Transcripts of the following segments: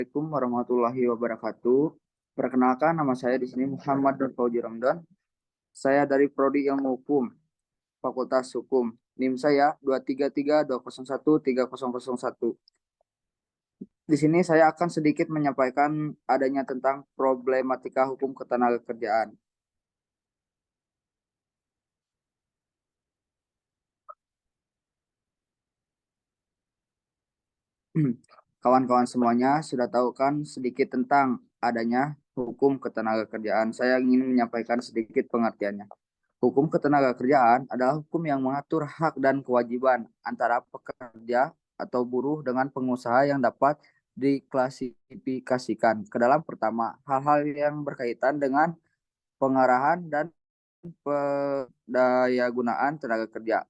Assalamualaikum warahmatullahi wabarakatuh. Perkenalkan, nama saya di sini Muhammad Nur Fauzi Ramdan. Saya dari Prodi Ilmu Hukum, Fakultas Hukum. NIM saya 23320130001. Di sini saya akan sedikit menyampaikan adanya tentang problematika hukum ketenagakerjaan. Kawan-kawan semuanya sudah tahu kan sedikit tentang adanya hukum ketenagakerjaan. Saya ingin menyampaikan sedikit pengertiannya. Hukum ketenagakerjaan adalah hukum yang mengatur hak dan kewajiban antara pekerja atau buruh dengan pengusaha yang dapat diklasifikasikan ke dalam pertama, hal-hal yang berkaitan dengan pengarahan dan pendayagunaan tenaga kerja.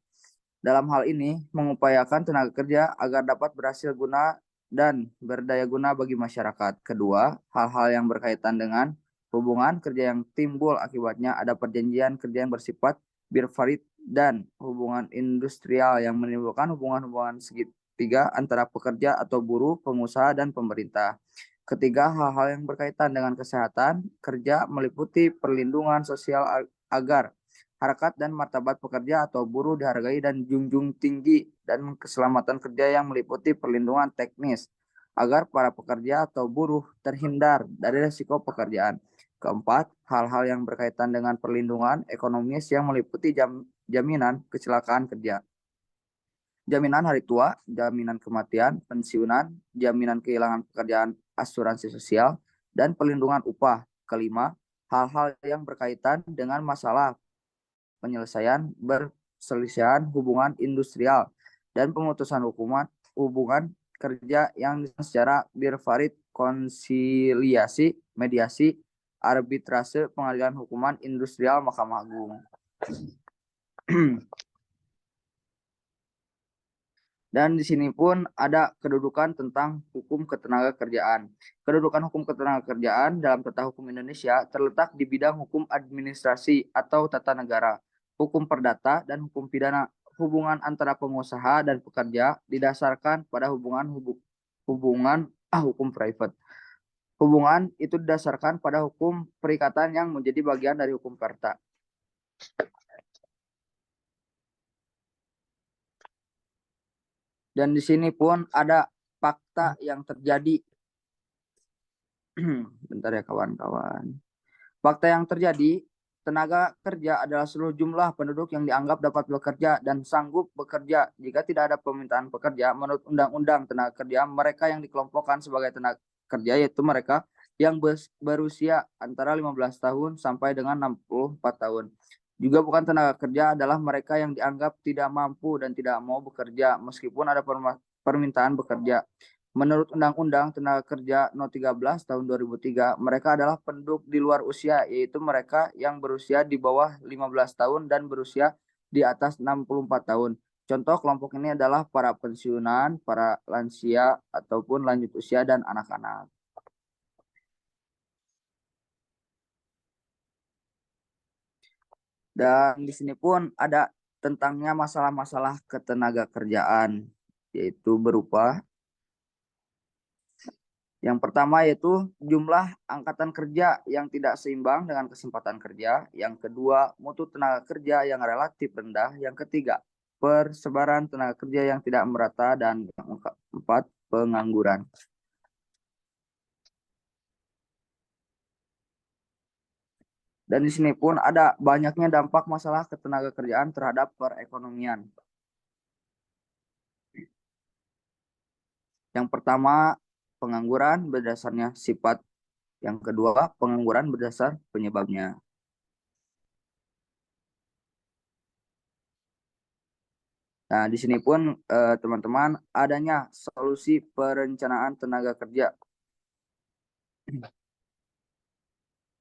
Dalam hal ini, mengupayakan tenaga kerja agar dapat berhasil guna dan berdaya guna bagi masyarakat. Kedua, hal-hal yang berkaitan dengan hubungan kerja yang timbul akibatnya ada perjanjian kerja yang bersifat birfarid dan hubungan industrial yang menimbulkan hubungan-hubungan segitiga antara pekerja atau buruh, pengusaha, dan pemerintah. Ketiga, hal-hal yang berkaitan dengan kesehatan kerja meliputi perlindungan sosial agar harkat dan martabat pekerja atau buruh dihargai dan junjung tinggi, dan keselamatan kerja yang meliputi perlindungan teknis agar para pekerja atau buruh terhindar dari risiko pekerjaan. Keempat, hal-hal yang berkaitan dengan perlindungan ekonomis yang meliputi jaminan kecelakaan kerja, jaminan hari tua, jaminan kematian, pensiunan, jaminan kehilangan pekerjaan, asuransi sosial, dan perlindungan upah. Kelima, hal-hal yang berkaitan dengan masalah penyelesaian perselisihan hubungan industrial dan pemutusan hubungan kerja yang secara birfarid, konsiliasi, mediasi, arbitrase, pengadilan hukuman industrial, Mahkamah Agung. Dan di sini pun ada kedudukan tentang hukum ketenagakerjaan. Kedudukan hukum ketenagakerjaan dalam tata hukum Indonesia terletak di bidang hukum administrasi atau tata negara, hukum perdata, dan hukum pidana. Hubungan antara pengusaha dan pekerja didasarkan pada hukum private. Hubungan itu didasarkan pada hukum perikatan yang menjadi bagian dari hukum perdata. Dan di sini pun ada fakta yang terjadi. Bentar ya kawan-kawan. Fakta yang terjadi, tenaga kerja adalah seluruh jumlah penduduk yang dianggap dapat bekerja dan sanggup bekerja jika tidak ada permintaan pekerja. Menurut Undang-Undang Tenaga Kerja, mereka yang dikelompokkan sebagai tenaga kerja yaitu mereka yang berusia antara 15 tahun sampai dengan 64 tahun. Juga bukan tenaga kerja adalah mereka yang dianggap tidak mampu dan tidak mau bekerja meskipun ada permintaan bekerja. Menurut Undang-Undang Tenaga Kerja No. 13 Tahun 2003, mereka adalah penduduk di luar usia, yaitu mereka yang berusia di bawah 15 tahun dan berusia di atas 64 tahun. Contoh kelompok ini adalah para pensiunan, para lansia, ataupun lanjut usia, dan anak-anak. Dan di sini pun ada tentangnya masalah-masalah ketenaga kerjaan, yaitu berupa yang pertama yaitu jumlah angkatan kerja yang tidak seimbang dengan kesempatan kerja. Yang kedua, mutu tenaga kerja yang relatif rendah. Yang ketiga, persebaran tenaga kerja yang tidak merata. Dan yang keempat, pengangguran. Dan di sini pun ada banyaknya dampak masalah ketenaga kerjaan terhadap perekonomian. Yang pertama, pengangguran berdasarnya sifat. Yang kedua, pengangguran berdasar penyebabnya. Nah, di sini pun teman-teman adanya solusi perencanaan tenaga kerja.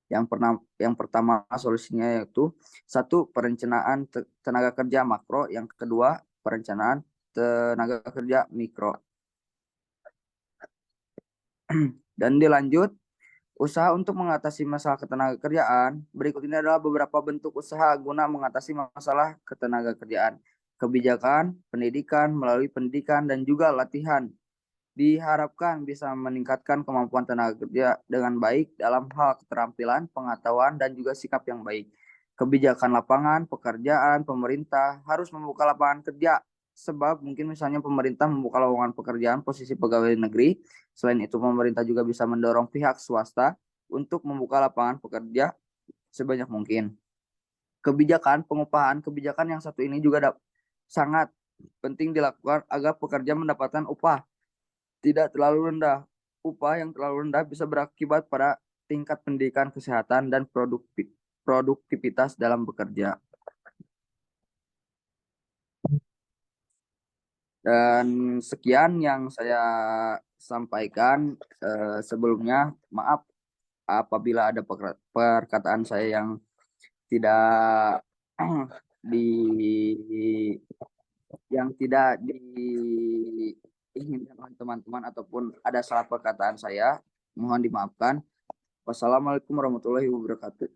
Yang pertama solusinya yaitu satu, perencanaan tenaga kerja makro. Yang kedua, perencanaan tenaga kerja mikro. Dan dilanjut, usaha untuk mengatasi masalah ketenaga kerjaan. Berikut ini adalah beberapa bentuk usaha guna mengatasi masalah ketenaga kerjaan. Kebijakan, pendidikan, melalui pendidikan dan juga latihan diharapkan bisa meningkatkan kemampuan tenaga kerja dengan baik dalam hal keterampilan, pengetahuan, dan juga sikap yang baik. Kebijakan lapangan pekerjaan pemerintah harus membuka lapangan kerja, sebab mungkin misalnya pemerintah membuka lowongan pekerjaan posisi pegawai negeri. Selain itu pemerintah juga bisa mendorong pihak swasta untuk membuka lapangan pekerja sebanyak mungkin. Kebijakan yang satu ini juga sangat penting dilakukan agar pekerja mendapatkan upah tidak terlalu rendah. Upah yang terlalu rendah bisa berakibat pada tingkat pendidikan, kesehatan, dan produktivitas dalam bekerja. Dan sekian yang saya sampaikan. Sebelumnya, maaf apabila ada perkataan saya yang tidak di diinginkan oleh teman-teman ataupun ada salah perkataan saya, mohon dimaafkan. Wassalamualaikum warahmatullahi wabarakatuh.